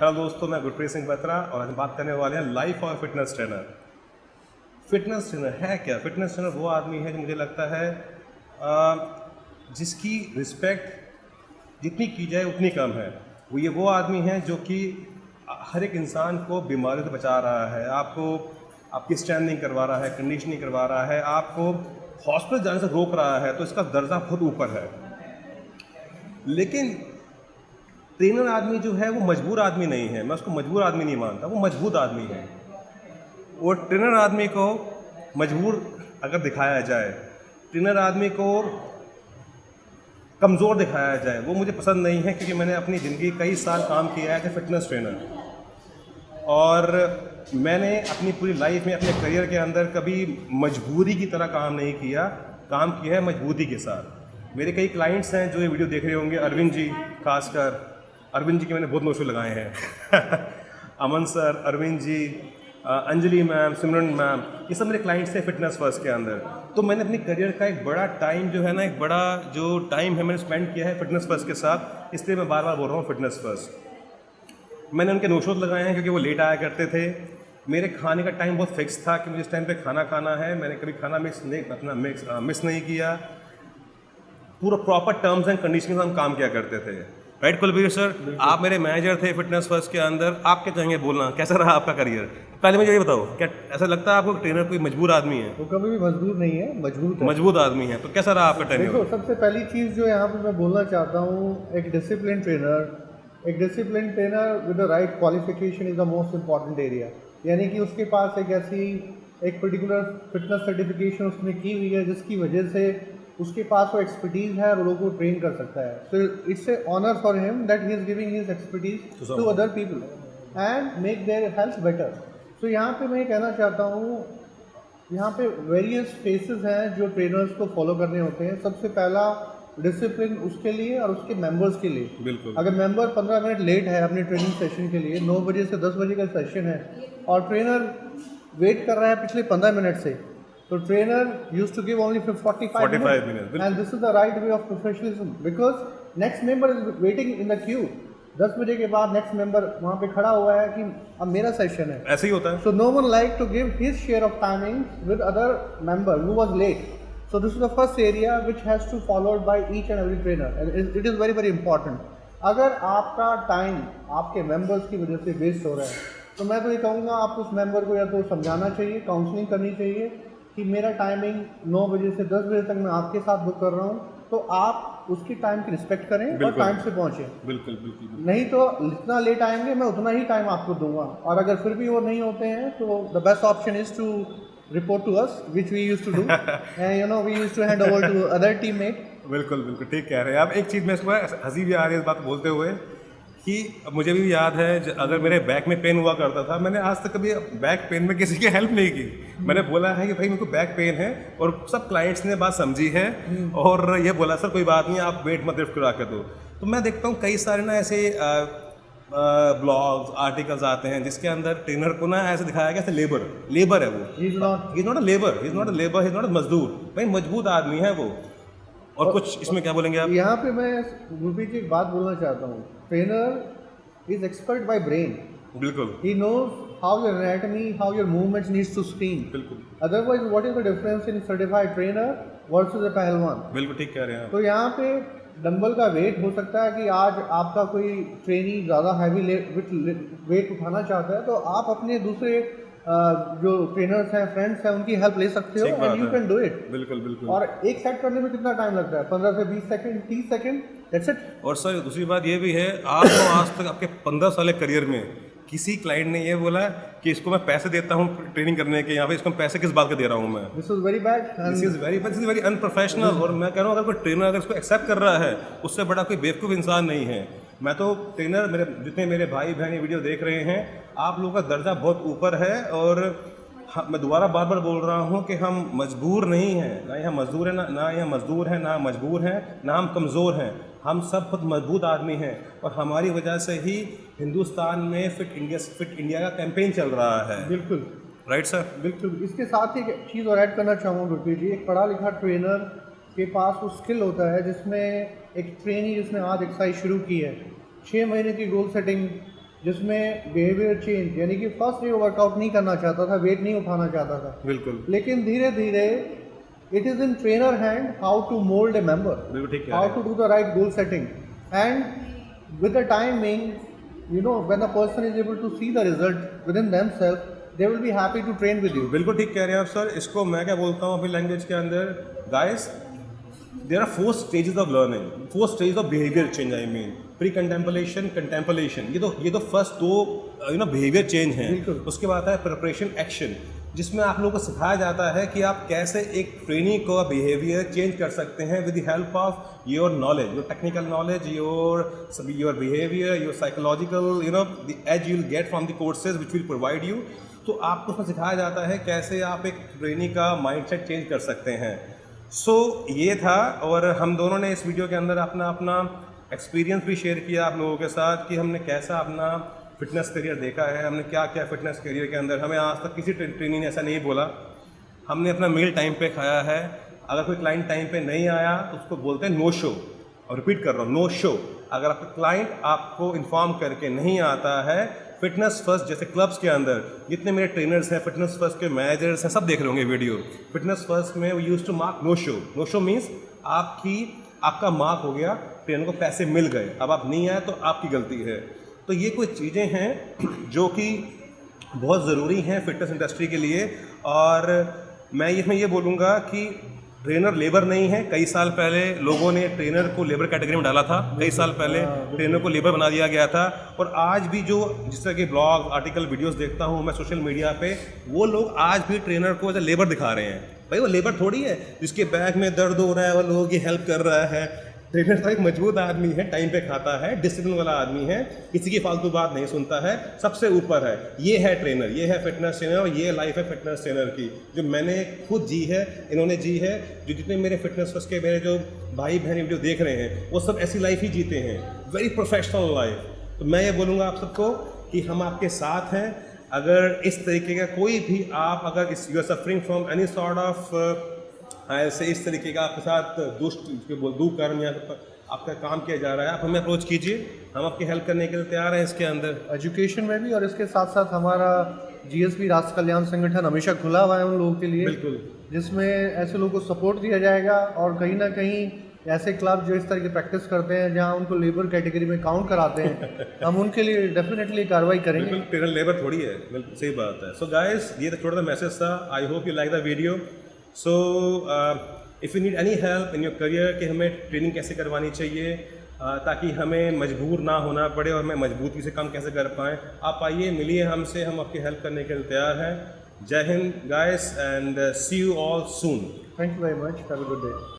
Hello दोस्तों, मैं गुरप्रीत सिंह बत्रा और आज बात करने वाले हैं लाइफ और फिटनेस ट्रेनर। फिटनेस ट्रेनर है क्या? फिटनेस ट्रेनर वो आदमी है जो मुझे लगता है जिसकी रिस्पेक्ट जितनी की जाए उतनी कम है। वो आदमी है जो कि हर एक इंसान को बीमारियों से बचा रहा है, आपको आपकी स्ट्रेंथनिंग करवा रहा है, कंडीशनिंग करवा रहा है, आपको हॉस्पिटल जाने से रोक रहा है, तो इसका दर्जा बहुत ऊपर है। लेकिन ट्रेनर आदमी जो है वो मजबूर आदमी नहीं है, मैं उसको मजबूर आदमी नहीं मानता, वो मजबूत आदमी है। और ट्रेनर आदमी को मजबूर अगर दिखाया जाए, ट्रेनर आदमी को कमज़ोर दिखाया जाए, वो मुझे पसंद नहीं है। क्योंकि मैंने अपनी ज़िंदगी कई साल काम किया है एज ए फिटनेस ट्रेनर और मैंने अपनी पूरी लाइफ में अपने करियर के अंदर कभी मजबूरी की तरह काम नहीं किया, काम किया है मजबूती के साथ। मेरे कई क्लाइंट्स हैं जो ये वीडियो देख रहे होंगे, अरविंद जी खासकर, अरविंद जी के मैंने बहुत नोशो लगाए हैं अमन सर, अरविंद जी, अंजलि मैम, सिमरन मैम, ये सब मेरे क्लाइंट्स थे फिटनेस फर्स्ट के अंदर। तो मैंने अपनी करियर का एक बड़ा टाइम जो है ना, एक बड़ा जो टाइम है मैंने स्पेंड किया है फिटनेस फर्स्ट के साथ, इसलिए मैं बार बार बोल रहा हूँ फिटनेस फर्स्ट। मैंने उनके नोशोज लगाए हैं क्योंकि वो लेट आया करते थे। मेरे खाने का टाइम बहुत फिक्स था कि मुझे इस टाइम पे खाना खाना है। मैंने कभी खाना मिस नहीं किया। पूरा प्रॉपर टर्म्स एंड कंडीशन से हम काम किया करते थे। राइट कुलबीर सर, आप मेरे मैनेजर थे फिटनेस फर्स्ट के अंदर, आप क्या चाहेंगे बोलना, कैसा रहा आपका करियर? पहले मुझे ये बताओ, क्या ऐसा लगता है आपको ट्रेनर कोई मजबूर आदमी है? वो कभी भी मजबूर नहीं है, मजबूत आदमी है। तो कैसा रहा आपका ट्रेनिंग? देखो, सबसे पहली चीज़ जो यहाँ पे मैं बोलना चाहता हूँ, एक discipline trainer with the right qualification is the most important area. यानी कि उसके पास एक पर्टिकुलर फिटनेस सर्टिफिकेशन उसने की हुई है, जिसकी वजह से उसके पास वो एक्सपर्टीज़ है और लोगों को ट्रेन कर सकता है। So it's a honour for him that he is giving his expertise to other people and make their health better. सो यहाँ पे मैं कहना चाहता हूँ, यहाँ पे वेरियस फेसेस हैं जो ट्रेनर्स को फॉलो करने होते हैं। सबसे पहला डिसिप्लिन उसके लिए और उसके मेंबर्स के लिए। बिल्कुल। अगर मेंबर 15 मिनट लेट है अपने ट्रेनिंग सेशन के लिए, 9 बजे से 10 बजे का सेशन है और ट्रेनर वेट कर रहा है पिछले 15 मिनट से, तो trainer used to give only 45 minutes and this is the right way of professionalism because next member is waiting in the queue। 10 बजे के बाद नेक्स्ट मेंबर वहाँ पे खड़ा हुआ है कि अब मेरा सेशन है। ऐसे ही होता है। So no one like to give his share of timing with other member who was late। So this is the first area which has to followed by each and every trainer and it is very very important। अगर आपका time आपके members की वजह से waste हो रहा है, तो मैं तो ये कहूँगा आप उस मेंबर को या तो समझाना चाहिए, काउंसलिंग करनी चाहिए कि मेरा टाइमिंग 9 बजे से 10 बजे तक मैं आपके साथ बुक कर रहा हूँ, तो आप उसकी टाइम की रिस्पेक्ट करें और टाइम से पहुँचें। बिल्कुल बिल्कुल। नहीं तो जितना लेट आएंगे मैं उतना ही टाइम आपको दूंगा, और अगर फिर भी वो नहीं होते हैं तो the best option is to report to us which we used to do and we used to hand over to other teammate. बिल्कुल बिल्कुल ठीक कह रहे हैं आप। एक चीज़ मैं इसमें हंसी भी आ रही है इस बात बोलते हुए कि मुझे भी याद है अगर मेरे बैक में पेन हुआ करता था, मैंने आज तक कभी बैक पेन में किसी की हेल्प नहीं की। मैंने बोला है कि भाई मेरे को बैक पेन है और सब क्लाइंट्स ने बात समझी है और ये बोला सर कोई बात नहीं, आप वेट मत लिफ्ट करा के दो। तो मैं देखता हूँ कई सारे ना ऐसे ब्लॉग्स आर्टिकल्स आते हैं जिसके अंदर ट्रेनर को ना ऐसे दिखाया गया लेबर है वो। He is not a labour, he is not a मजदूर। भाई मजबूत आदमी है वो। और कुछ इसमें क्या बोलेंगे आप? यहाँ पे मैं गुरप्रीत जी एक बात बोलना चाहता हूँ, trainer is expert by brain. बिल्कुल। He knows how your anatomy, how your movements needs to screen. बिल्कुल। Otherwise what is the difference in certified trainer versus a पहलवान? बिल्कुल ठीक कह रहे हैं आप। तो यहाँ पे डंबल का वेट हो सकता है कि आज आपका कोई ट्रेनी ज़्यादा हैवी वेट उठाना चाहता है, तो आप अपने दूसरे जो ट्रेनर्स हैं, फ्रेंड्स हैं, उनकी हेल्प ले सकते हो and you can do it. बिल्कुल बिल्कुल। और एक सेट करने में कितना टाइम लगता है? 15 से 20 सेकंड, 30 सेकंड, दैट्स इट। और सर दूसरी बात ये भी है, आपको आज तक आपके 15 साल करियर में किसी क्लाइंट ने ये बोला कि इसको मैं पैसे देता हूँ ट्रेनिंग करने के, यहाँ पे इसको पैसे किस बात के दे रहा हूँ मैं? This is very bad, this is very unprofessional. और मैं कह रहा हूँ अगर कोई ट्रेनर अगर इसको एक्सेप्ट कर रहा है, उससे बड़ा कोई बेवकूफ़ इंसान नहीं है। मैं तो ट्रेनर, मेरे जितने मेरे भाई बहन ये वीडियो देख रहे हैं, आप लोगों का दर्जा बहुत ऊपर है। और मैं दोबारा बार बार बोल रहा हूँ कि हम मजबूर नहीं हैं, ना यहाँ मजदूर है, ना यहाँ मजदूर हैं, ना मजबूर हैं, ना हम कमज़ोर हैं। हम सब खुद मजबूत आदमी हैं और हमारी वजह से ही हिंदुस्तान में फिट इंडिया का कैंपेन चल रहा है। बिल्कुल राइट सर। बिल्कुल। इसके साथ ही एक चीज़ और ऐड करना चाहूँगा गुरप्रीत जी, एक पढ़ा लिखा ट्रेनर के पास वो स्किल होता है जिसमें एक ट्रेनी जिसने आज एक्सरसाइज शुरू की है, 6 महीने की गोल सेटिंग जिसमें बिहेवियर चेंज, यानी कि फर्स्ट डे वर्कआउट नहीं करना चाहता था, वेट नहीं उठाना चाहता था, बिल्कुल लेकिन धीरे धीरे it is in trainer hand how to mold a member, बिल्कुल ठीक है। How to do the right goal setting, and with the timing you know when a person is able to see the result within themselves, they will be happy to train with you. बिल्कुल ठीक कह रहे हैं आप sir. इसको मैं क्या बोलता हूँ अपनी लैंग्वेज के अंदर, guys there are 4 stages of learning, 4 stages of behaviour change. I mean pre contemplation, contemplation, ये तो फर्स्ट 2 बिहेवियर चेंज हैं। बिल्कुल। उसके बाद है प्रिपरेशन एक्शन, जिसमें आप लोगों को सिखाया जाता है कि आप कैसे एक ट्रेनी को बिहेवियर चेंज कर सकते हैं with the help of your knowledge, your technical knowledge, your behaviour, your psychological, the age you will get from the courses which will provide you. तो आपको उसमें सिखाया जाता है कैसे आप एक ट्रेनी का माइंडसेट चेंज कर सकते हैं। सो ये था, और हम दोनों ने इस वीडियो के अंदर अपना एक्सपीरियंस भी शेयर किया आप लोगों के साथ कि हमने कैसा अपना फिटनेस करियर देखा है, हमने क्या क्या फिटनेस करियर के अंदर। हमें आज तक किसी ट्रेनी ने ऐसा नहीं बोला हमने अपना मील टाइम पे खाया है। अगर कोई क्लाइंट टाइम पे नहीं आया तो उसको बोलते हैं नो शो, और रिपीट कर रहा हूँ, नो शो। अगर आपका क्लाइंट आपको इन्फॉर्म करके नहीं आता है, फिटनेस फर्स्ट जैसे क्लब्स के अंदर जितने मेरे ट्रेनर्स हैं, फिटनेस फर्स्ट के मैनेजर्स हैं, सब देख रहे होंगे वीडियो। फिटनेस फर्स्ट में we use to mark no show. No show means आपका मार्क हो गया, ट्रेनर को पैसे मिल गए, अब आप नहीं आए तो आपकी गलती है। तो ये कुछ चीज़ें हैं जो कि बहुत ज़रूरी हैं फिटनेस इंडस्ट्री के लिए। और मैं इसमें ये बोलूँगा कि ट्रेनर लेबर नहीं है। कई साल पहले लोगों ने ट्रेनर को लेबर कैटेगरी में डाला था, कई साल पहले ट्रेनर को लेबर बना दिया गया था। और आज भी जो जिस तरह के ब्लॉग, आर्टिकल, वीडियोस देखता हूँ मैं सोशल मीडिया पे, वो लोग आज भी ट्रेनर को एज ए लेबर दिखा रहे हैं। भाई वो लेबर थोड़ी है जिसके बैक में दर्द हो रहा है वो लोगों की हेल्प कर रहा है। ट्रेनर तो एक मजबूत आदमी है, टाइम पे खाता है, डिसिप्लिन वाला आदमी है, किसी की फालतू बात नहीं सुनता है, सबसे ऊपर है। ये है ट्रेनर, ये है फिटनेस ट्रेनर, और ये लाइफ है फिटनेस ट्रेनर की जो मैंने खुद जी है, इन्होंने जी है। जो जितने मेरे फिटनेस फर्स्ट के मेरे जो भाई बहन वीडियो देख रहे हैं वो सब ऐसी लाइफ ही जीते हैं, वेरी प्रोफेशनल लाइफ। तो मैं ये बोलूँगा आप सबको कि हम आपके साथ हैं। अगर इस तरीके का कोई भी आप अगर you are suffering from any sort of ऐसे इस तरीके का आपके साथ दुष्कर्म या आपका काम किया जा रहा है, आप हमें अप्रोच कीजिए, हम आपकी हेल्प करने के लिए तैयार हैं इसके अंदर, एजुकेशन में भी। और इसके साथ साथ हमारा GSP राष्ट्र कल्याण संगठन हमेशा खुला हुआ है उन लोगों के लिए, बिल्कुल, जिसमें ऐसे लोगों को सपोर्ट दिया जाएगा। और कहीं ना कहीं ऐसे क्लब जो इस तरह की प्रैक्टिस करते हैं जहां उनको लेबर कैटेगरी में काउंट कराते हैं हम उनके लिए डेफिनेटली कार्रवाई करेंगे। बिल्कुल ट्रेनर लेबर थोड़ी है, बिल्कुल सही बात है। सो गाइस, ये तो छोटा सा मैसेज था। I hope you like the video. So if you need any help in your career कि हमें ट्रेनिंग कैसे करवानी चाहिए ताकि हमें मजबूर ना होना पड़े और हमें मजबूती से काम कैसे कर पाएँ, आप आइए, मिलिए हमसे, हम आपकी हेल्प करने के लिए तैयार हैं। जय हिंद guys, and see you all soon. Thank you very much, have a good day.